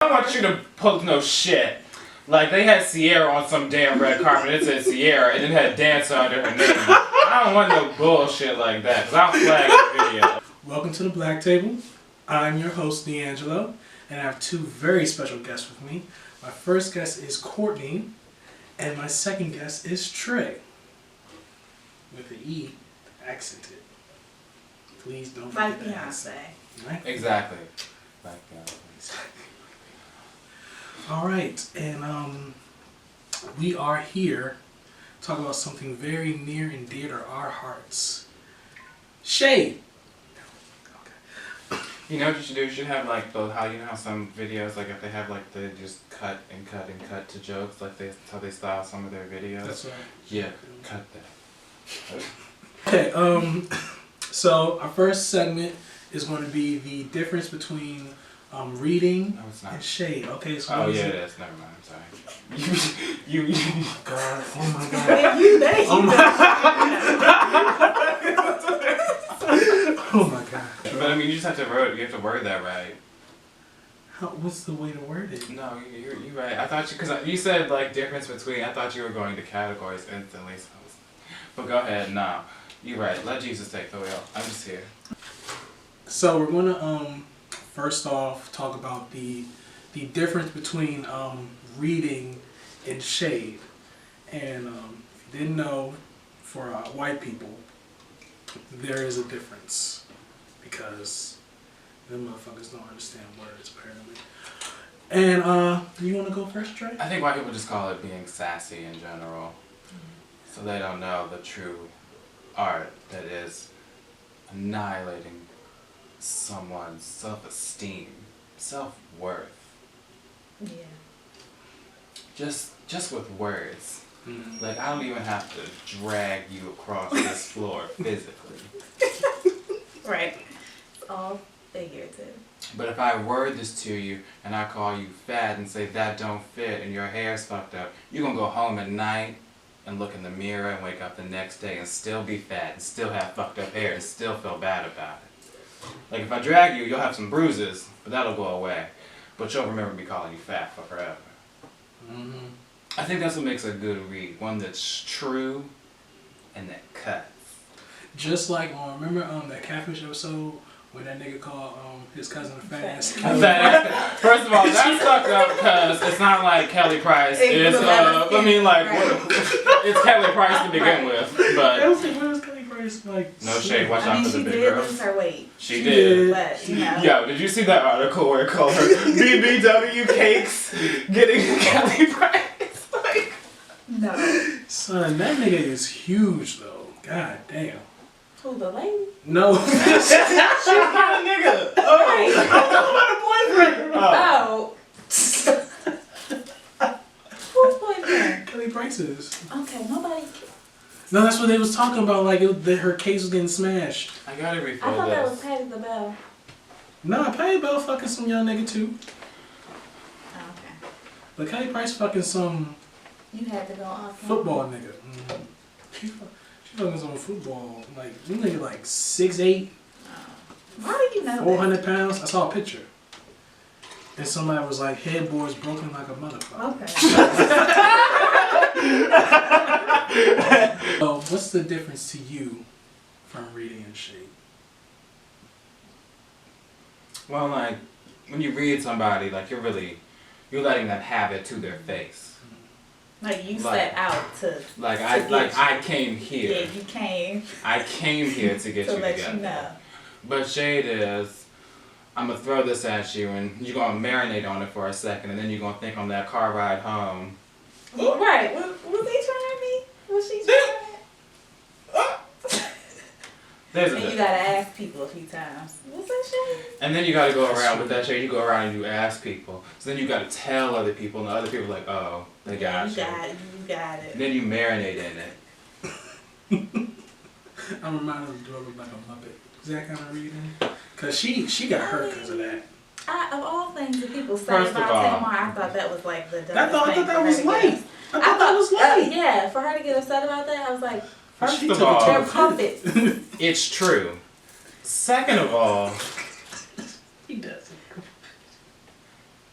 don't want you to post no shit. Like, they had Sierra on some damn red carpet. It said Sierra, and it had Dancer under her name. I don't want no bullshit like that, because I'll flag the video. Welcome to the Black Table. I'm your host, D'Angelo, and I have two very special guests with me. My first guest is Courtney, and my second guest is Trey. With the E accented. Please don't forget like Beyonce. Right? Exactly. Like Beyonce. Alright, and we are here to talk about something very near and dear to our hearts. Shade. You know what you should do? You should have like those, how you know how some videos, like if they have like they just cut and cut and cut to jokes, like that's how they style some of their videos. That's right. Yeah, cut that. Okay, so our first segment is going to be the difference between reading and shade. Okay, so oh yeah, it is. Never mind. I'm sorry. You. Oh God! Oh my God! Oh my God! But I mean, you just have to word that right. What's the way to word it? No, you're right. I thought because you said like difference between. I thought you were going to categories instantly. So but go ahead. No, you're right. Let Jesus take the wheel. I'm just here. So we're gonna first off talk about the difference between reading and shade. And if you didn't know, for white people, there is a difference because them motherfuckers don't understand words apparently. And you want to go first, Trey? I think white people just call it being sassy in general, so they don't know the true art that is annihilating someone's self-esteem, self-worth. Yeah. Just with words. Mm-hmm. Like, I don't even have to drag you across this floor physically. Right. It's all figurative. But if I word this to you and I call you fat and say that don't fit and your hair's fucked up, you're gonna go home at night and look in the mirror and wake up the next day and still be fat and still have fucked up hair and still feel bad about it. Like, if I drag you, you'll have some bruises, but that'll go away. But you'll remember me calling you fat for forever. Mm-hmm. I think that's what makes a good read. One that's true and that cuts. Just like, remember that Catfish episode where that nigga called his cousin a fat ass? First of all, that's fucked up because it's not like Kelly Price. It's, it's Kelly Price to begin with. But what was Kelly Price like? No shade, watch out for the big girl. She did lose her weight. She did. But, you know. Yo, did you see that article where it called her BBW cakes getting Kelly Price? Like, no. Son, that nigga is huge though. God damn. Who, the lady? No. She's not a nigga. Oh, right. I'm talking about a boyfriend. Who's boyfriend? Kelly Price's. Okay, nobody. No, that's what they was talking about. Like her case was getting smashed. I gotta refill I thought this. that was Patty LaBelle. Nah, Patty Bell fucking some young nigga too. Oh, okay. But Kelly Price fucking some You had to go off. football nigga. Mm-hmm. She fucking some football. Like, you nigga like 6'8". Why do you know 400 pounds. I saw a picture. And somebody was like, headboard's broken like a motherfucker. Okay. So, what's the difference to you from reading and shade? Well, like, when you read somebody, like, you're letting them have it to their face. Like you set out to. I came here. Yeah, you came. I came here to get to you let together. You know. But shade is, I'm gonna throw this at you and you're gonna marinate on it for a second and then you're gonna think on that car ride home. Right. Was he trying me? Was she trying? And you gotta ask people a few times. Was that shade? And then you gotta go around with that shade. You go around and you ask people. So then you gotta tell other people, and the other people are like, oh, they got you. You got it. And then you marinate in it. I'm reminded of Dora like a Muppet. Is that kind of reading? Cause she got hurt because of that. Of all things that people say First about of all, Tamar, I thought that was like the dumbest I thought that was light. I thought that was light. light. Yeah, for her to get upset about that, I was like, first of all, they're puppets. It's true. Second of all, he does.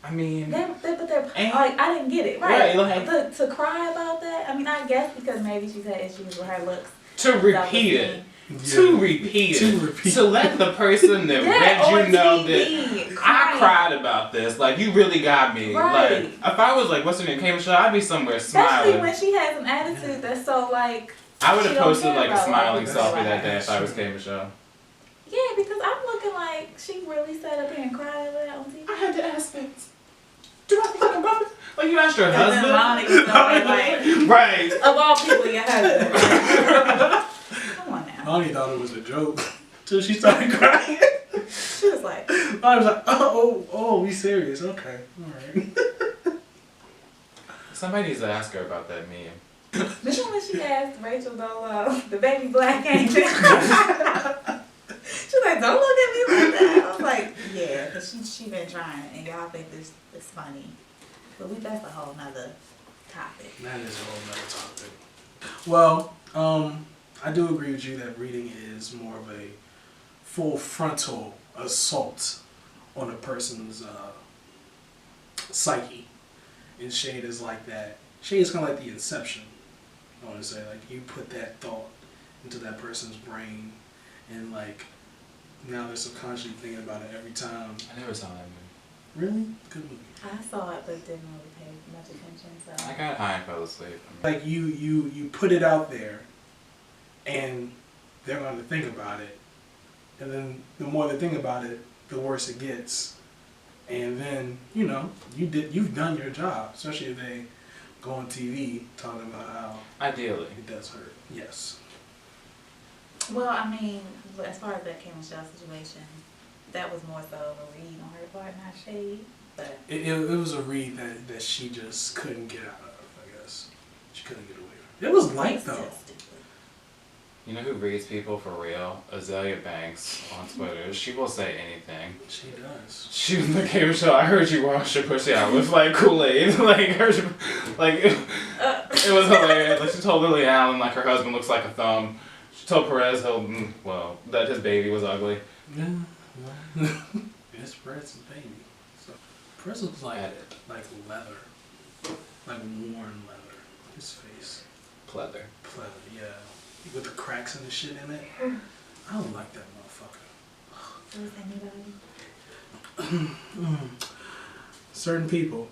I mean, but they're And- like, I didn't get it. Right. Right, like- to cry about that. I mean, I guess because maybe she's had issues with her looks. to repeat it. Yeah. To repeat To it. repeat To let the person that read on you know TV, that I crying. cried about this. Like, you really got me. Right. Like, if I was like, what's her name, K. Michelle, I'd be somewhere Especially smiling. when she has an attitude that's so like. I would she have don't posted care like a about smiling what selfie people that say. day if I was K. Michelle. Yeah, because I'm looking like she really sat up here and cried over that on TV. I had to ask things. Do I think I'm about it? Like, you asked your And then husband? Monica started like, Right. of all people, your husband. Come on now. Lonnie thought it was a joke till she started crying. She was like, I was like, oh, we serious? Okay, all right. Somebody needs to ask her about that meme. this one when she asked Rachel Dolo, the baby black ain't it? She was like, don't look at me like that. I was like, yeah, because she been trying, and y'all think this is funny. But that's a whole nother topic. That is a whole nother topic. Well, I do agree with you that reading is more of a full frontal assault on a person's psyche. And Shade is like that. Shade is kind of like the inception. I want to say, like, you put that thought into that person's brain, and like now they're subconsciously thinking about it every time. I never saw that movie. Really? Good movie. I saw it, but didn't really pay much attention. So I got high and fell asleep. Like you put it out there, and they're going to think about it, and then the more they think about it, the worse it gets. And then you've done your job, especially if they go on TV talking about how Ideally. it does hurt. Yes. well, I mean, as far as that Kim Michelle situation, that was more so of a read on her part, not Shade. But It was a read that she just couldn't get out of, I guess. She couldn't get away from it. It was light, though. It's stupid. You know who reads people for real? Azalea Banks on Twitter. She will say anything. She does. She was like, hey Michelle, I heard you wash your pussy out with like Kool-Aid. Like, it was hilarious. Like, she told Lily Allen like her husband looks like a thumb. She told Perez Hilton, well, that his baby was ugly. Yeah. Well, it's Perez's baby. So Perez looks like leather. Like worn leather. His face. Pleather. Pleather, yeah. With the cracks and the shit in it. I don't like that motherfucker. Was anybody? Certain people.